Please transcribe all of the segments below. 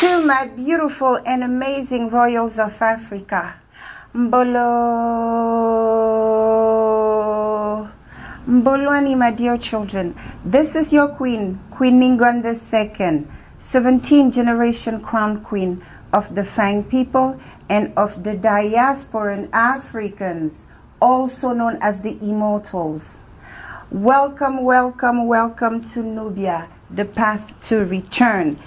To my beautiful and amazing royals of Africa, Mbolwani, my dear children, this is your queen, Queen Ngningone II, 17th generation crown queen of the Fang people and of the diasporan Africans, also known as the immortals. Welcome, welcome, welcome to Nubia, the path to return.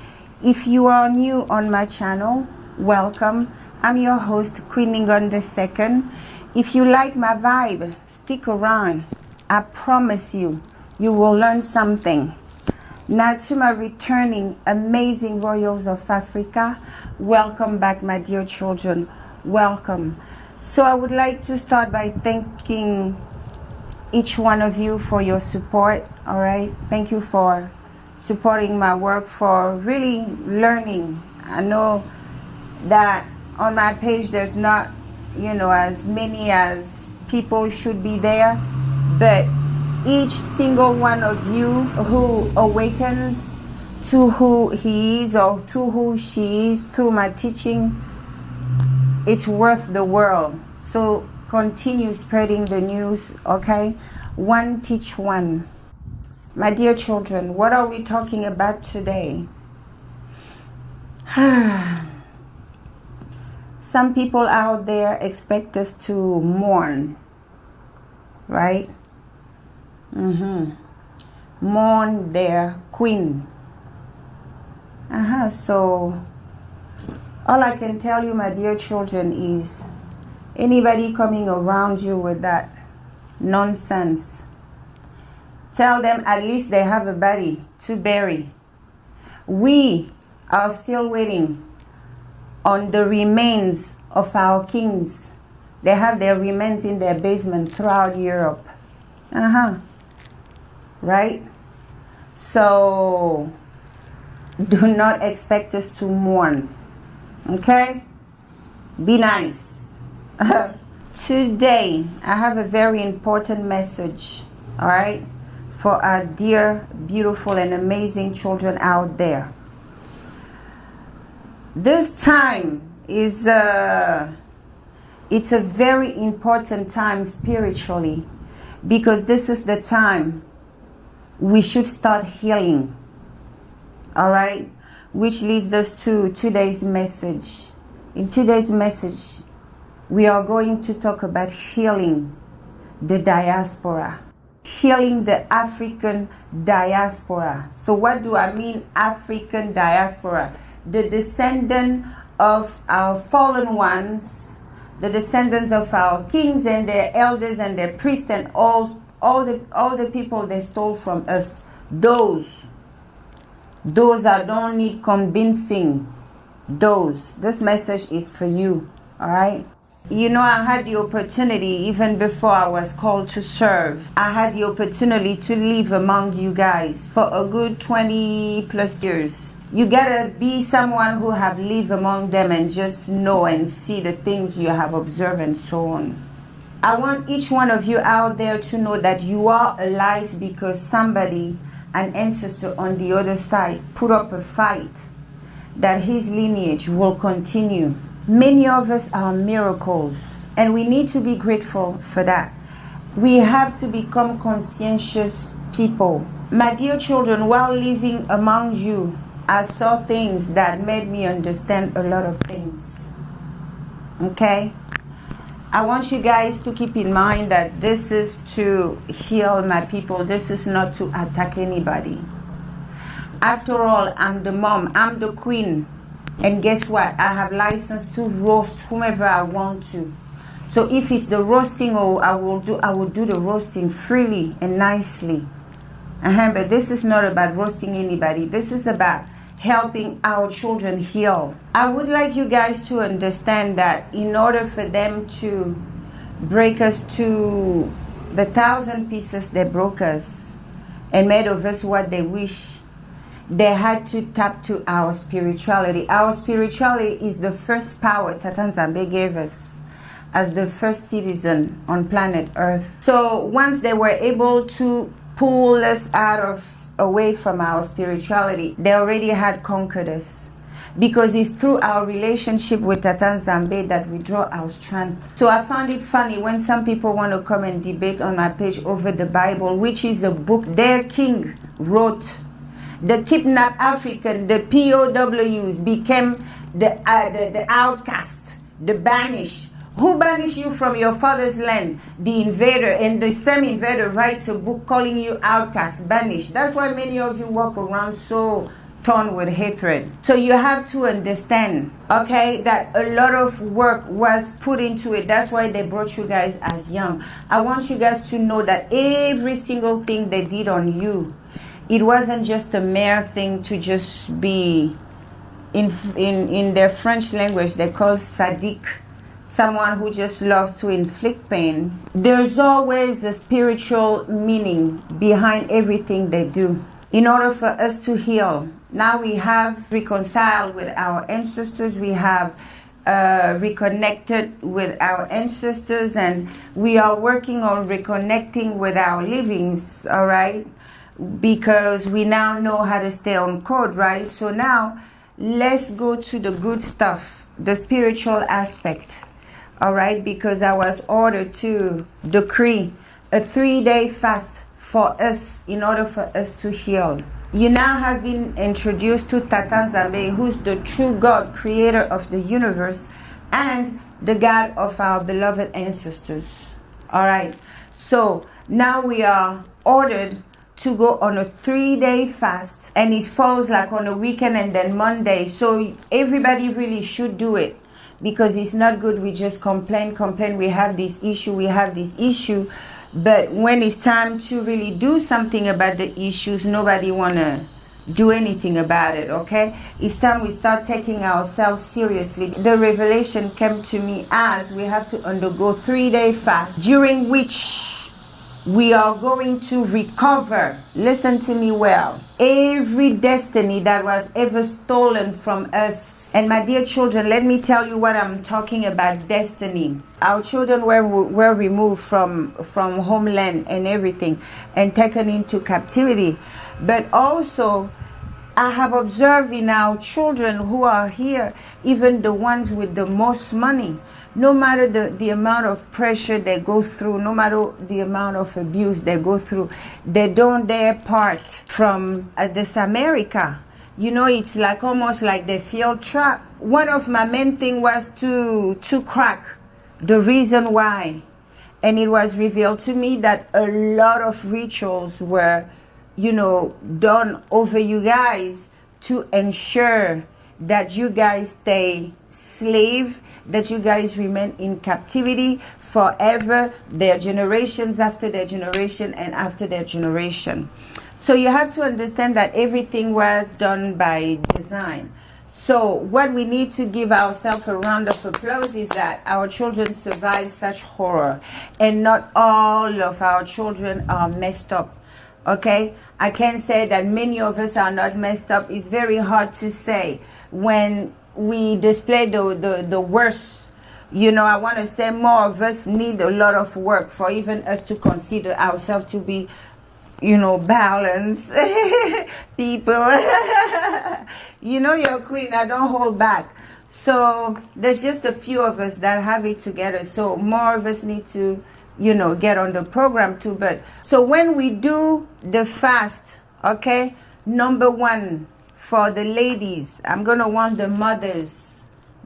If you are new on my channel, welcome. I'm your host, Queen Ngningone II. If you like my vibe, stick around. I promise you, you will learn something. Now to my returning amazing royals of Africa, welcome back, my dear children. Welcome. So I would like to start by thanking each one of you for your support. All right, thank you for supporting my work, for really learning. I know that on my page there's not, as many as people should be there, but each single one of you who awakens to who he is or to who she is through my teaching, it's worth the world. So continue spreading the news, okay? One teach one. My dear children, what are we talking about today? Some people out there expect us to mourn, right? Mourn their queen. So all I can tell you, my dear children, is anybody coming around you with that nonsense, tell them at least they have a body to bury. We are still waiting on the remains of our kings. They have their remains in their basement throughout Europe. Right? So do not expect us to mourn. Okay? Be nice. Today I have a very important message, all right, for our dear, beautiful and amazing children out there. This time is it's a very important time spiritually, because this is the time we should start healing. All right, which leads us to today's message. In today's message, we are going to talk about healing the diaspora, healing the African diaspora. So what do I mean, African diaspora? The descendant of our fallen ones, the descendants of our kings and their elders and their priests and all the people they stole from us. Those I don't need convincing. This message is for you. All right. I had the opportunity, even before I was called to serve, I had the opportunity to live among you guys for a good 20 plus years. You gotta be someone who have lived among them and just know and see the things you have observed and so on. I want each one of you out there to know that you are alive because somebody, an ancestor on the other side, put up a fight that his lineage will continue. Many of us are miracles, and we need to be grateful for that. We have to become conscientious people. My dear children, while living among you, I saw things that made me understand a lot of things. Okay? I want you guys to keep in mind that this is to heal my people. This is not to attack anybody. After all, I'm the mom, I'm the queen. And guess what? I have license to roast whomever I want to. So if it's the roasting, or I will do the roasting freely and nicely. But this is not about roasting anybody. This is about helping our children heal. I would like you guys to understand that in order for them to break us to the 1,000 pieces they broke us and made of us what they wish, they had to tap to our spirituality. Our spirituality is the first power Tata Nzambe gave us as the first citizen on planet Earth. So once they were able to pull us away from our spirituality, they already had conquered us. Because it's through our relationship with Tata Nzambe that we draw our strength. So I found it funny when some people want to come and debate on my page over the Bible, which is a book their king wrote. The kidnapped African, the POWs became the outcast, the banished. Who banished you from your father's land? The invader. And the same invader writes a book calling you outcast, banished. That's why many of you walk around so torn with hatred. So you have to understand, okay, that a lot of work was put into it. That's why they brought you guys as young. I want you guys to know that every single thing they did on you, it wasn't just a mere thing to just be, in their French language, they call sadique, someone who just loves to inflict pain. There's always a spiritual meaning behind everything they do. In order for us to heal, now we have reconciled with our ancestors, we have reconnected with our ancestors, and we are working on reconnecting with our livings, all right? Because we now know how to stay on code, right? So now let's go to the good stuff, the spiritual aspect. All right, because I was ordered to decree a 3-day fast for us in order for us to heal. You now have been introduced to Tata Nzambe, who's the true God, creator of the universe, and the God of our beloved ancestors. All right, so now we are ordered to go on a 3-day fast, and it falls like on a weekend and then Monday. So everybody really should do it. Because it's not good we just complain, we have this issue, but when it's time to really do something about the issues, nobody wanna do anything about it, okay? It's time we start taking ourselves seriously. The revelation came to me as we have to undergo 3-day fast, during which we are going to recover, listen to me well, every destiny that was ever stolen from us. And my dear children, let me tell you what I'm talking about, destiny. Our children were removed from homeland and everything and taken into captivity. But also, I have observed in our children who are here, even the ones with the most money, no matter the amount of pressure they go through, no matter the amount of abuse they go through, they don't dare part from this America. You know, it's like almost like they feel trapped. One of my main thing was to crack the reason why. And it was revealed to me that a lot of rituals were, you know, done over you guys to ensure that you guys stay slave, that you guys remain in captivity forever, their generations after their generation and after their generation. So you have to understand that everything was done by design. So what we need to give ourselves a round of applause is that our children survived such horror. And not all of our children are messed up. Okay? I can say that many of us are not messed up. It's very hard to say when we display the worst. You know, I want to say more of us need a lot of work for even us to consider ourselves to be, you know, balanced people. You know, you're a queen. I don't hold back. So there's just a few of us that have it together. So more of us need to, you know, get on the program too. But so when we do the fast, okay, number one for the ladies, I'm going to want the mothers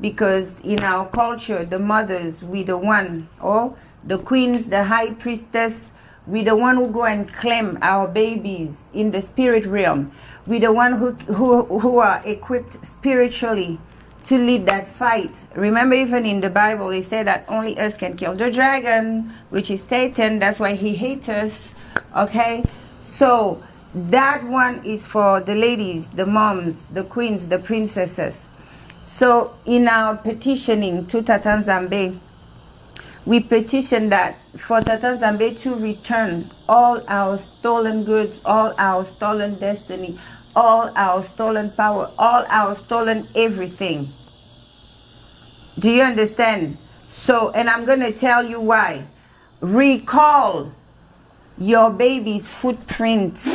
because in our culture, the mothers, we the one, or the queens, the high priestess, we the one who go and claim our babies in the spirit realm. We the one who are equipped spiritually to lead that fight. Remember, even in the Bible, it said that only us can kill the dragon, which is Satan. That's why he hates us. Okay? So that one is for the ladies, the moms, the queens, the princesses. So in our petitioning to Tata Nzambe, we petition that for Tata Nzambe to return all our stolen goods, all our stolen destiny, all our stolen power, all our stolen everything. Do you understand? So, and I'm going to tell you why. Recall your baby's footprints.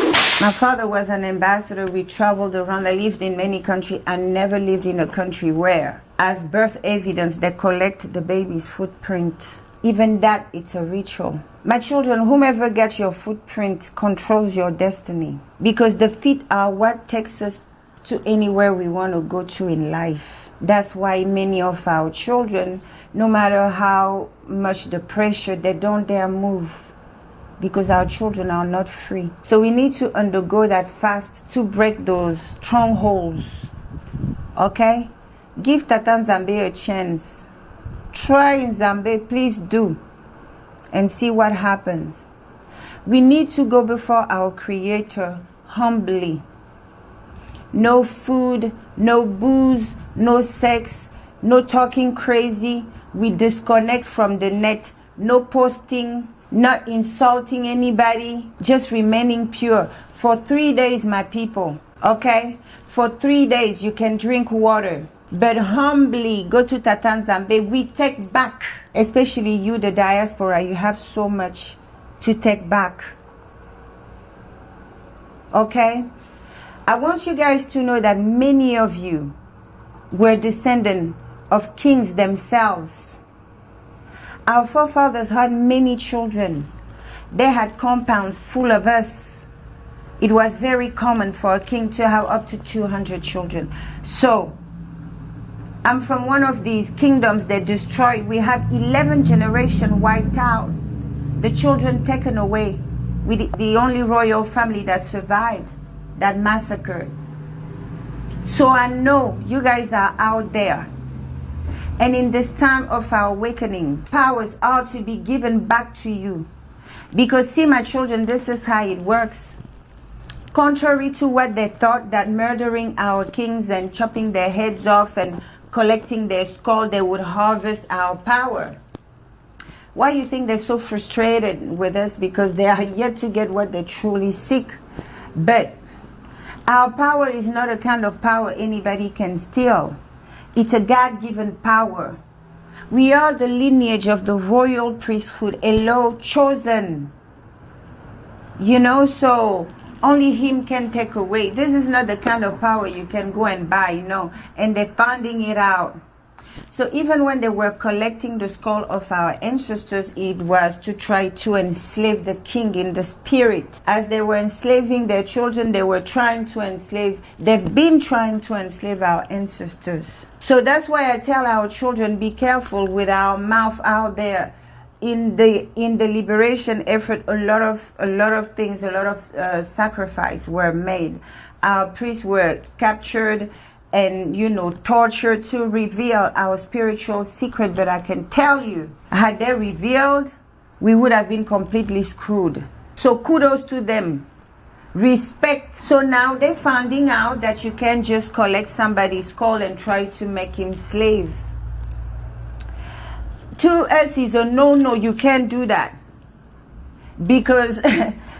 My father was an ambassador. We traveled around. I lived in many countries. I never lived in a country where, as birth evidence, they collect the baby's footprint. Even that, it's a ritual. My children, whomever gets your footprint controls your destiny, because the feet are what takes us to anywhere we want to go to in life. That's why many of our children, no matter how much the pressure, they don't dare move, because our children are not free. So we need to undergo that fast to break those strongholds. Okay? Give Tata Nzambe a chance. Try Nzambe, please do, and see what happens. We need to go before our Creator humbly. No food, no booze, no sex, no talking crazy. We disconnect from the net. No posting, not insulting anybody, just remaining pure. For 3 days, my people, okay? For 3 days, you can drink water. But humbly go to Tata Nzambe. We take back, especially you, the diaspora. You have so much to take back. Okay? I want you guys to know that many of you were descendants of kings themselves. Our forefathers had many children. They had compounds full of us. It was very common for a king to have up to 200 children. So, I'm from one of these kingdoms that destroyed. We have 11 generations wiped out. The children taken away. With the only royal family that survived that massacre. So I know you guys are out there. And in this time of our awakening, powers are to be given back to you. Because see, my children, this is how it works. Contrary to what they thought, that murdering our kings and chopping their heads off and collecting their skull, they would harvest our power. Why do you think they're so frustrated with us? Because they are yet to get what they truly seek. But our power is not a kind of power anybody can steal. It's a God-given power. We are the lineage of the royal priesthood, Elo, chosen. You know, so only him can take away. This is not the kind of power you can go and buy, you know, and they're finding it out. So even when they were collecting the skull of our ancestors, it was to try to enslave the king in the spirit. As they were enslaving their children, they were trying to enslave, they've been trying to enslave our ancestors. So that's why I tell our children, be careful with our mouth out there. In the liberation effort, a lot of things, a lot of sacrifice were made. Our priests were captured and, you know, tortured to reveal our spiritual secret. But I can tell you, had they revealed, we would have been completely screwed. So kudos to them. Respect. So now they're finding out that you can't just collect somebody's skull and try to make him slave. To us is a no, you can't do that. Because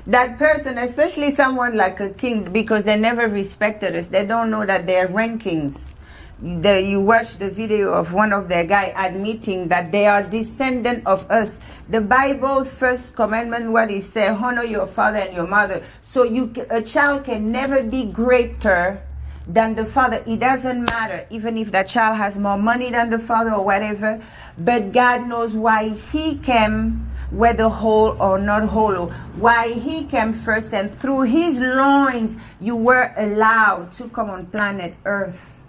that person, especially someone like a king, because they never respected us, they don't know that their rankings. You watch the video of one of their guys admitting that they are descendant of us. The Bible, first commandment, what it says, honor your father and your mother. So a child can never be greater than the father. It doesn't matter, even if that child has more money than the father or whatever. But God knows why he came, whether whole or not whole, why he came first, and through his loins you were allowed to come on planet Earth.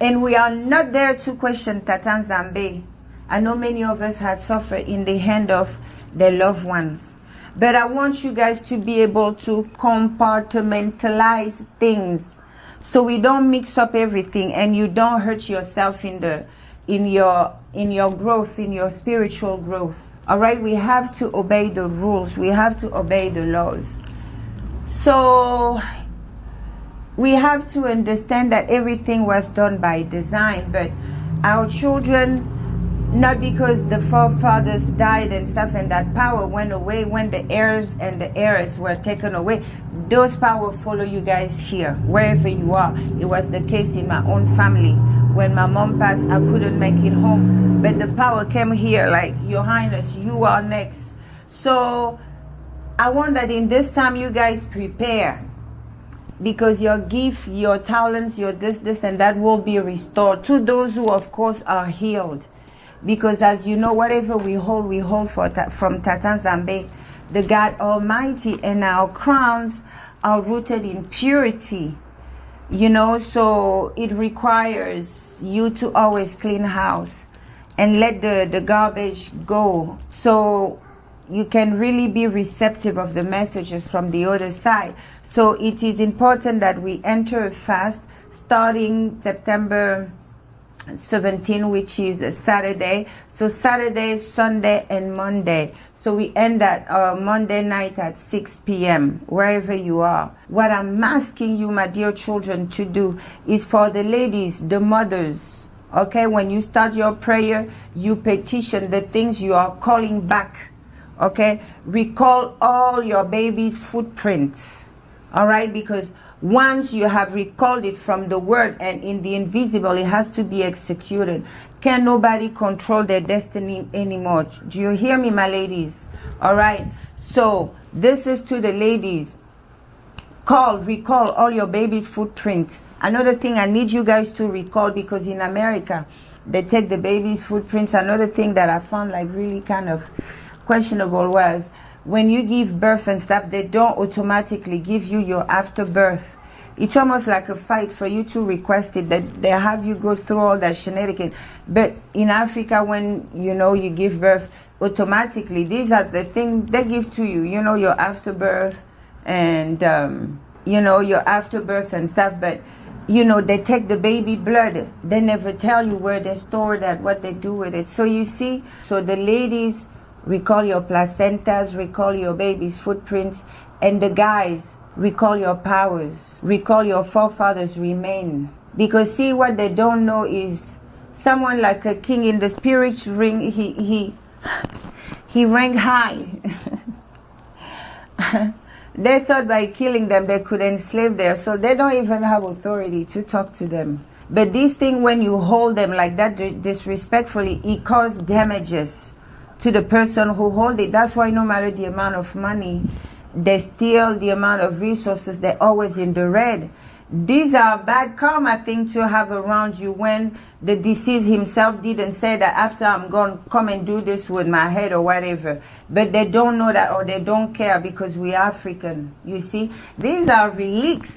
And we are not there to question Tata Nzambe. I know many of us had suffered in the hand of their loved ones. But I want you guys to be able to compartmentalize things, so we don't mix up everything and you don't hurt yourself in your growth, in your spiritual growth. All right, we have to obey the rules. We have to obey the laws. So we have to understand that everything was done by design, but our children, not because the forefathers died and stuff and that power went away when the heirs and the heirs were taken away, those power follow you guys here, wherever you are. It was the case in my own family. When my mom passed, I couldn't make it home, but the power came here, like, Your Highness, you are next. So I want that in this time you guys prepare, because your gift, your talents, your this and that will be restored to those who of course are healed. Because as you know, whatever we hold from Tata Nzambe, the God Almighty, and our crowns are rooted in purity. You know, so it requires you to always clean house and let the garbage go, so you can really be receptive of the messages from the other side. So it is important that we enter a fast starting September 17, which is a Saturday. So Saturday, Sunday, and Monday. So we end at Monday night at 6 p.m. wherever you are. What I'm asking you, my dear children, to do is for the ladies, the mothers, okay? When you start your prayer, you petition the things you are calling back, okay? Recall all your baby's footprints, all right? Because once you have recalled it from the word and in the invisible, it has to be executed. Can nobody control their destiny anymore? Do you hear me, my ladies? All right. So this is to the ladies. Recall all your baby's footprints. Another thing I need you guys to recall, because in America, they take the baby's footprints. Another thing that I found like really kind of questionable was, when you give birth and stuff, they don't automatically give you your afterbirth. It's almost like a fight for you to request it, that they have you go through all that shenanigans. But in Africa, when you know you give birth, automatically these are the things they give to you, you know, your afterbirth and you know, your afterbirth and stuff. But you know, they take the baby blood, they never tell you where they store that, what they do with it. So you see, so the ladies, recall your placentas, recall your baby's footprints, and the guys, recall your powers, recall your forefathers remain. Because see, what they don't know is someone like a king in the spirit ring, he ranked high. They thought by killing them they could enslave them, so they don't even have authority to talk to them. But this thing, when you hold them like that disrespectfully, it causes damages to the person who hold it. That's why no matter the amount of money they steal, the amount of resources, they're always in the red. These are bad karma thing to have around you, when the deceased himself didn't say that after I'm gone, come and do this with my head or whatever. But they don't know that, or they don't care, because we are African. You see, these are relics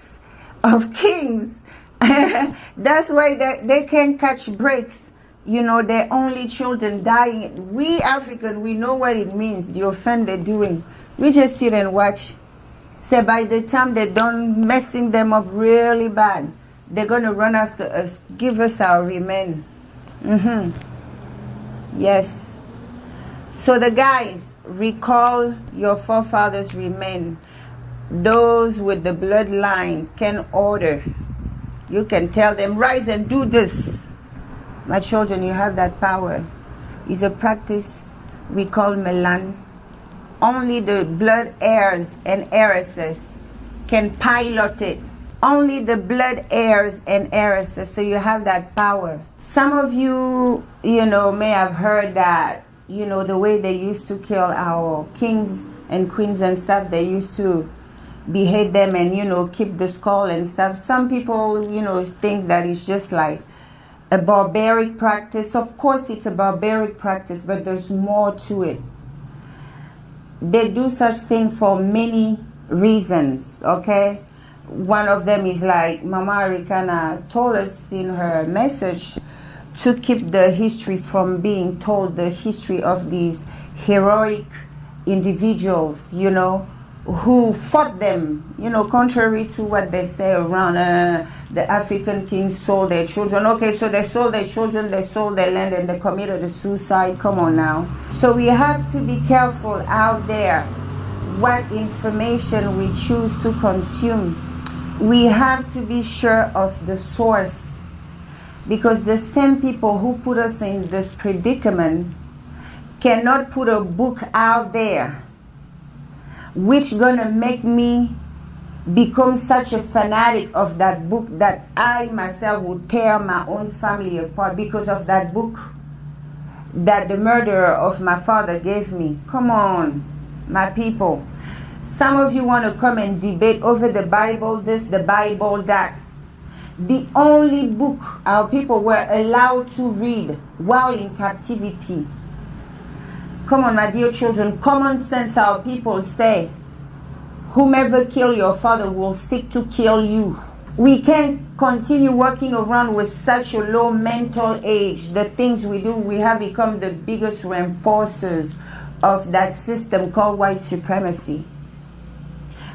of kings. That's why they can't catch breaks. You know, their only children dying. We African, we know what it means, the offense they're doing. We just sit and watch. So by the time they're done messing them up really bad, they're going to run after us, give us our remain. Yes. So the guys, recall your forefathers remain. Those with the bloodline can order. You can tell them, rise and do this. My children, you have that power. It's a practice we call Melan. Only the blood heirs and heiresses can pilot it. Only the blood heirs and heiresses. So you have that power. Some of you, you know, may have heard that, you know, the way they used to kill our kings and queens and stuff, they used to behead them and, you know, keep the skull and stuff. Some people, you know, think that it's just like a barbaric practice. Of course, it's a barbaric practice, but there's more to it. They do such thing for many reasons, okay? One of them is like Mama Arikana told us in her message, to keep the history from being told, the history of these heroic individuals, you know, who fought them, you know, contrary to what they say around, the African kings sold their children. Okay, so they sold their children, they sold their land, and they committed a suicide. Come on now. So we have to be careful out there what information we choose to consume. We have to be sure of the source, because the same people who put us in this predicament cannot put a book out there which gonna make me become such a fanatic of that book that I myself would tear my own family apart because of that book that the murderer of my father gave me. Come on, my people. Some of you want to come and debate over the Bible this, the Bible that. The only book our people were allowed to read while in captivity. Come on, my dear children, common sense, our people say, whomever kill your father will seek to kill you. We can't continue walking around with such a low mental age. The things we do, we have become the biggest reinforcers of that system called white supremacy.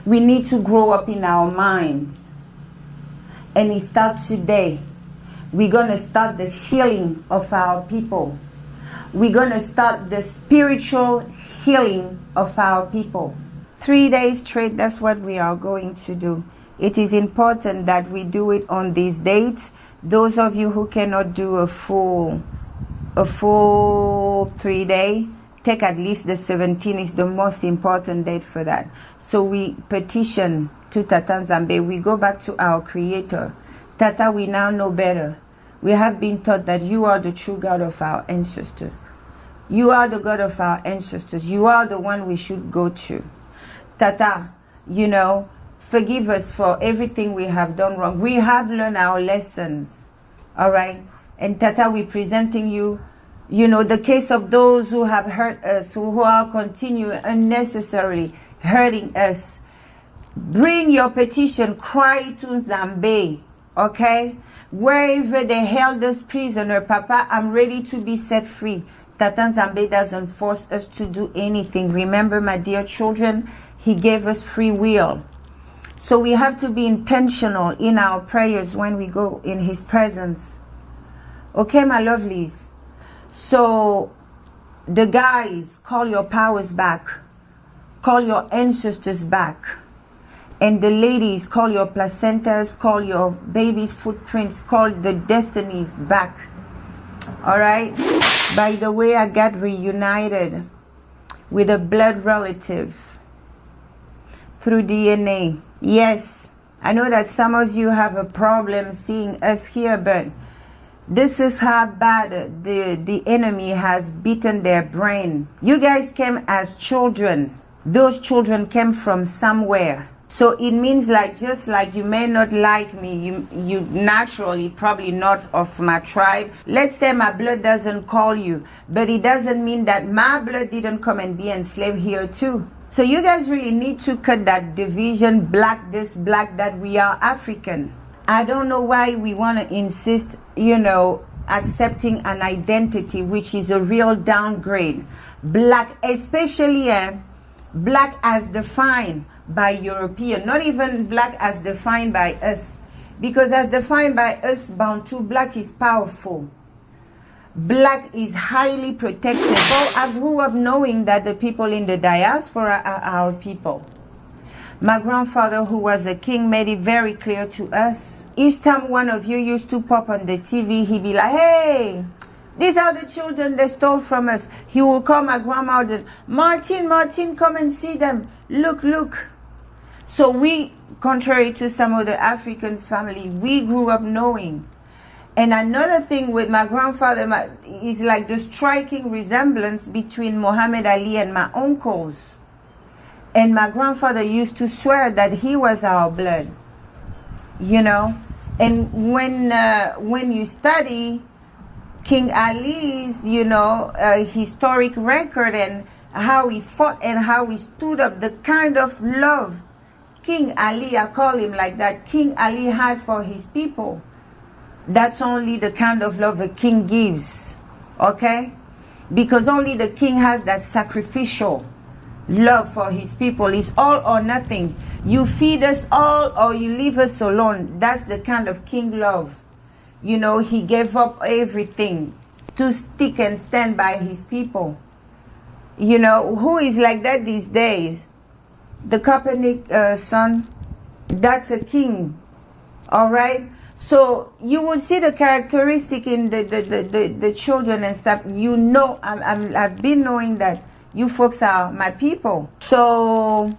We need to grow up in our minds. And it starts today. We're going to start the healing of our people. We're going to start the spiritual healing of our people. 3 days straight, that's what we are going to do. It is important that we do it on this date. Those of you who cannot do a full 3 day, take at least the 17th is the most important date for that. So we petition to Tata Nzambe. We go back to our Creator. Tata, we now know better. We have been taught that you are the true God of our ancestors. You are the God of our ancestors. You are the one we should go to. Tata, you know, forgive us for everything we have done wrong. We have learned our lessons. All right? And Tata, we're presenting you, you know, the case of those who have hurt us, who are continuing unnecessarily hurting us. Bring your petition, cry to Nzambe, okay? Wherever they held us prisoner, Papa, I'm ready to be set free. Tata Nzambe doesn't force us to do anything. Remember, my dear children, He gave us free will. So we have to be intentional in our prayers when we go in His presence. Okay, my lovelies? So, the guys, call your powers back. Call your ancestors back. And the ladies, call your placentas, call your baby's footprints, call the destinies back. All right? By the way, I got reunited with a blood relative through DNA. Yes, I know that some of you have a problem seeing us here, but this is how bad the enemy has beaten their brain. You guys came as children. Those children came from somewhere. So it means like, just like you may not like me, you naturally probably not of my tribe. Let's say my blood doesn't call you, but it doesn't mean that my blood didn't come and be enslaved here too. So you guys really need to cut that division, black this, black that. We are African. I don't know why we want to insist, you know, accepting an identity which is a real downgrade. Black, especially black as defined by European, not even black as defined by us. Because as defined by us, Bantu, black is powerful. Black is highly protected. So I grew up knowing that the people in the diaspora are our people. My grandfather, who was a king, made it very clear to us. Each time one of you used to pop on the TV, he'd be like, hey, these are the children they stole from us. He will call my grandmother, Martin, come and see them. Look, look. So we, contrary to some of the Africans' family, we grew up knowing. And another thing with my grandfather is like the striking resemblance between Muhammad Ali and my uncles. And my grandfather used to swear that he was our blood, you know. And when you study King Ali's, you know, historic record and how he fought and how he stood up, the kind of love King Ali, I call him like that, King Ali had for his people. That's only the kind of love a king gives, okay? Because only the king has that sacrificial love for his people. It's all or nothing. You feed us all or you leave us alone. That's the kind of king love. You know, he gave up everything to stick and stand by his people. You know, who is like that these days? The Kaepernick son, that's a king, all right? So you will see the characteristic in the children and stuff. You know, I've been knowing that you folks are my people. So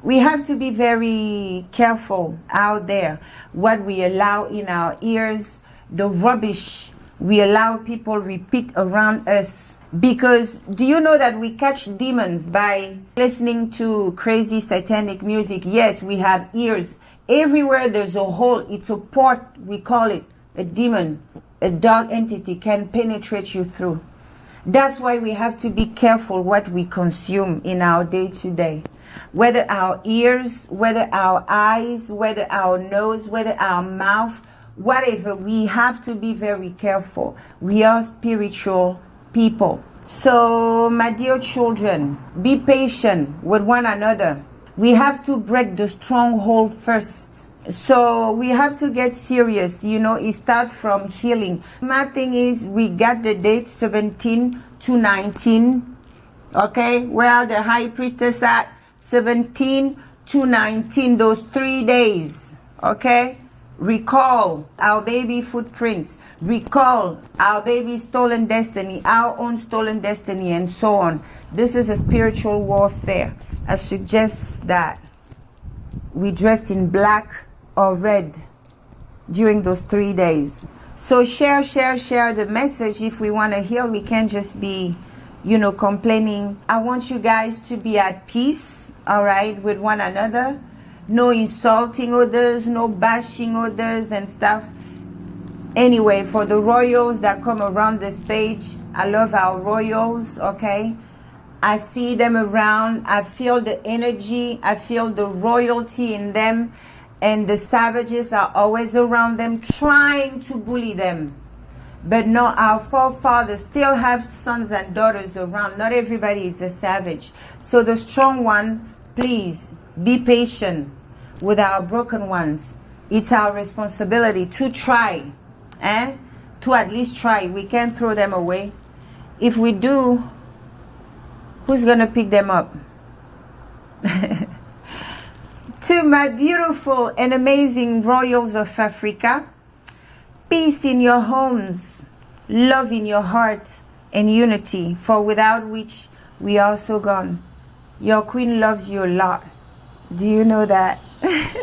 we have to be very careful out there what we allow in our ears, the rubbish we allow people repeat around us. Because do you know that we catch demons by listening to crazy satanic music? Yes, we have ears. Everywhere there's a hole, it's a port, we call it. A demon, a dark entity can penetrate you through. That's why we have to be careful what we consume in our day-to-day. Whether our ears, whether our eyes, whether our nose, whether our mouth, whatever, we have to be very careful. We are spiritual people. So, my dear children, be patient with one another. We have to break the stronghold first. So we have to get serious. You know, it starts from healing. My thing is, we got the date 17 to 19. Okay, where the high priestess at? 17 to 19, those 3 days. Okay, recall our baby footprints. Recall our baby's stolen destiny, our own stolen destiny, and so on. This is a spiritual warfare. I suggest that we dress in black or red during those 3 days. So share the message. If we want to heal, we can't just be, you know, complaining. I want you guys to be at peace, all right, with one another. No insulting others, no bashing others and stuff. Anyway, for the royals that come around this page, I love our royals, okay? I see them around. I feel the energy. I feel the royalty in them. And the savages are always around them, trying to bully them. But no, our forefathers still have sons and daughters around. Not everybody is a savage. So the strong one, please be patient with our broken ones. It's our responsibility to try, to at least try. We can't throw them away. If we do, who's going to pick them up? To my beautiful and amazing royals of Africa, peace in your homes, love in your heart, and unity, for without which we are so gone. Your queen loves you a lot. Do you know that? Thank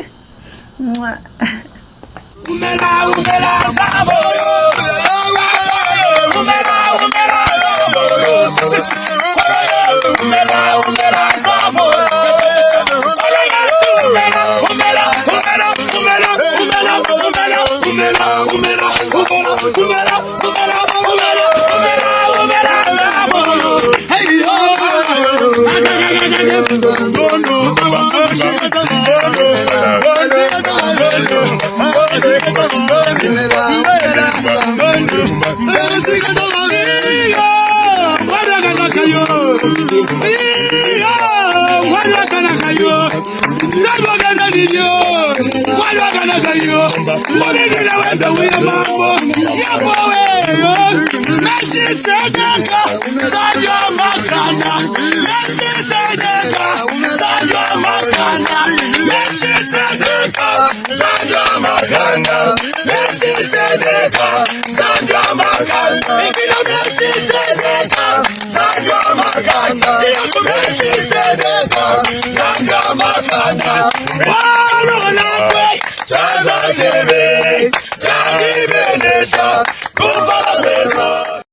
you.